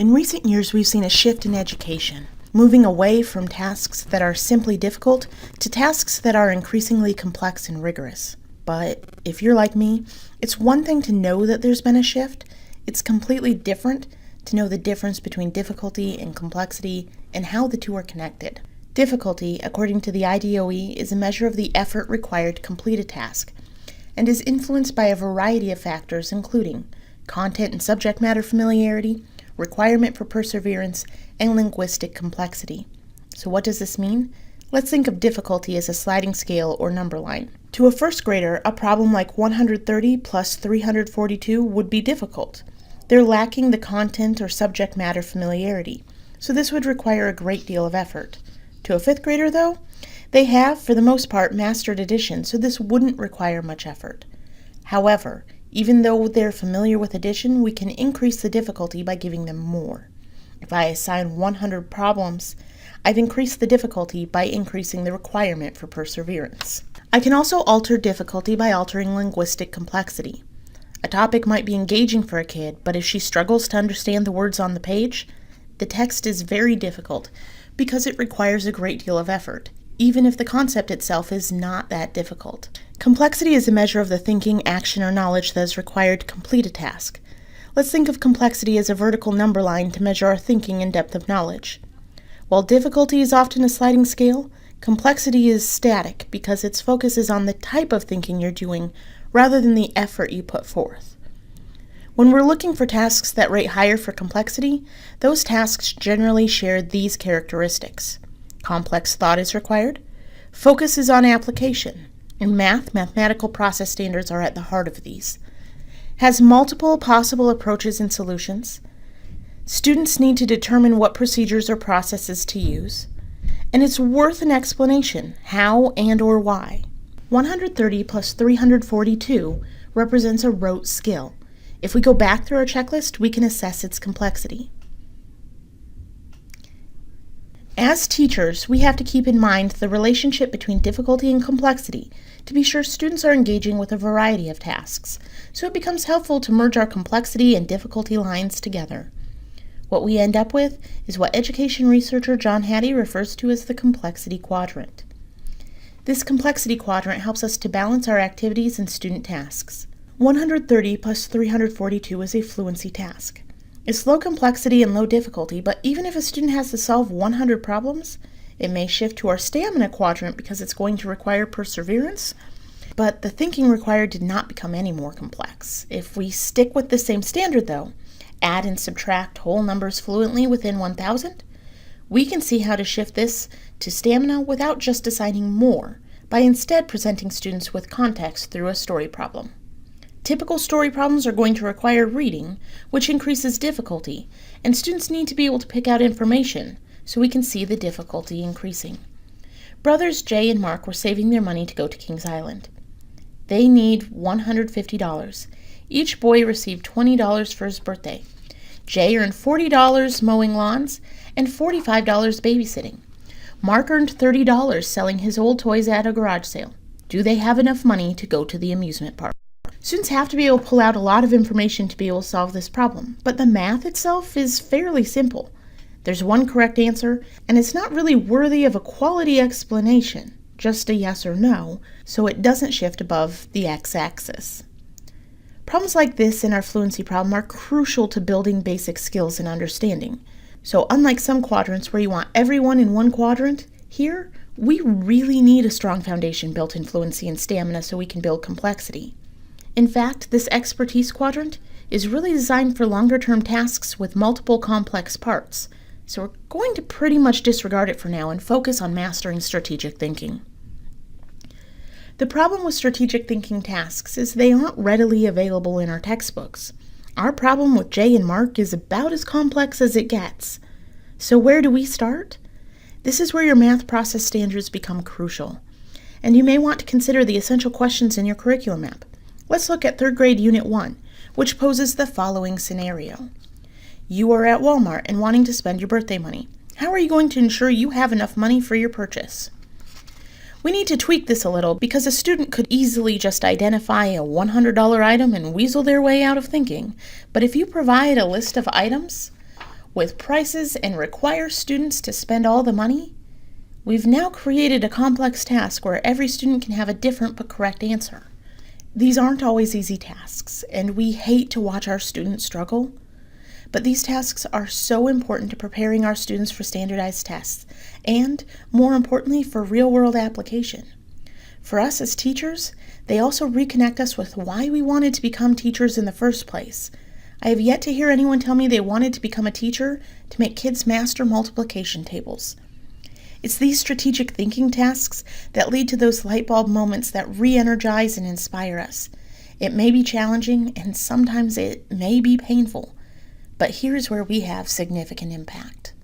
In recent years, we've seen a shift in education, moving away from tasks that are simply difficult to tasks that are increasingly complex and rigorous. But if you're like me, it's one thing to know that there's been a shift. It's completely different to know the difference between difficulty and complexity and how the two are connected. Difficulty, according to the IDOE, is a measure of the effort required to complete a task and is influenced by a variety of factors including content and subject matter familiarity, requirement for perseverance, and linguistic complexity. So what does this mean? Let's think of difficulty as a sliding scale or number line. To a first grader, a problem like 130 plus 342 would be difficult. They're lacking the content or subject matter familiarity, so this would require a great deal of effort. To a fifth grader, though, they have, for the most part, mastered addition, so this wouldn't require much effort. However, even though they're familiar with addition, we can increase the difficulty by giving them more. If I assign 100 problems, I've increased the difficulty by increasing the requirement for perseverance. I can also alter difficulty by altering linguistic complexity. A topic might be engaging for a kid, but if she struggles to understand the words on the page, the text is very difficult because it requires a great deal of effort, even if the concept itself is not that difficult. Complexity is a measure of the thinking, action, or knowledge that is required to complete a task. Let's think of complexity as a vertical number line to measure our thinking and depth of knowledge. While difficulty is often a sliding scale, complexity is static because its focus is on the type of thinking you're doing rather than the effort you put forth. When we're looking for tasks that rate higher for complexity, those tasks generally share these characteristics. Complex thought is required, focus is on application. In math, mathematical process standards are at the heart of these. Has multiple possible approaches and solutions. Students need to determine what procedures or processes to use. And it's worth an explanation, how and or why. 130 plus 342 represents a rote skill. If we go back through our checklist, we can assess its complexity. As teachers, we have to keep in mind the relationship between difficulty and complexity to be sure students are engaging with a variety of tasks, so it becomes helpful to merge our complexity and difficulty lines together. What we end up with is what education researcher John Hattie refers to as the complexity quadrant. This complexity quadrant helps us to balance our activities and student tasks. 130 plus 342 is a fluency task. It's low complexity and low difficulty, but even if a student has to solve 100 problems, it may shift to our stamina quadrant because it's going to require perseverance, but the thinking required did not become any more complex. If we stick with the same standard, though, add and subtract whole numbers fluently within 1,000, we can see how to shift this to stamina without just assigning more, by instead presenting students with context through a story problem. Typical story problems are going to require reading, which increases difficulty, and students need to be able to pick out information, so we can see the difficulty increasing. Brothers Jay and Mark were saving their money to go to Kings Island. They need $150. Each boy received $20 for his birthday. Jay earned $40 mowing lawns and $45 babysitting. Mark earned $30 selling his old toys at a garage sale. Do they have enough money to go to the amusement park? Students have to be able to pull out a lot of information to be able to solve this problem, but the math itself is fairly simple. There's one correct answer, and it's not really worthy of a quality explanation, just a yes or no, so it doesn't shift above the x-axis. Problems like this in our fluency problem are crucial to building basic skills and understanding. So unlike some quadrants where you want everyone in one quadrant, here we really need a strong foundation built in fluency and stamina so we can build complexity. In fact, this expertise quadrant is really designed for longer-term tasks with multiple complex parts, so we're going to pretty much disregard it for now and focus on mastering strategic thinking. The problem with strategic thinking tasks is they aren't readily available in our textbooks. Our problem with Jay and Mark is about as complex as it gets. So where do we start? This is where your math process standards become crucial, and you may want to consider the essential questions in your curriculum map. Let's look at 3rd grade Unit 1, which poses the following scenario. You are at Walmart and wanting to spend your birthday money. How are you going to ensure you have enough money for your purchase? We need to tweak this a little because a student could easily just identify a $100 item and weasel their way out of thinking. But if you provide a list of items, with prices and require students to spend all the money? We've now created a complex task where every student can have a different but correct answer. These aren't always easy tasks, and we hate to watch our students struggle. But these tasks are so important to preparing our students for standardized tests, and, more importantly, for real-world application. For us as teachers, they also reconnect us with why we wanted to become teachers in the first place. I have yet to hear anyone tell me they wanted to become a teacher to make kids master multiplication tables. It's these strategic thinking tasks that lead to those light bulb moments that re-energize and inspire us. It may be challenging, and sometimes it may be painful, but here's where we have significant impact.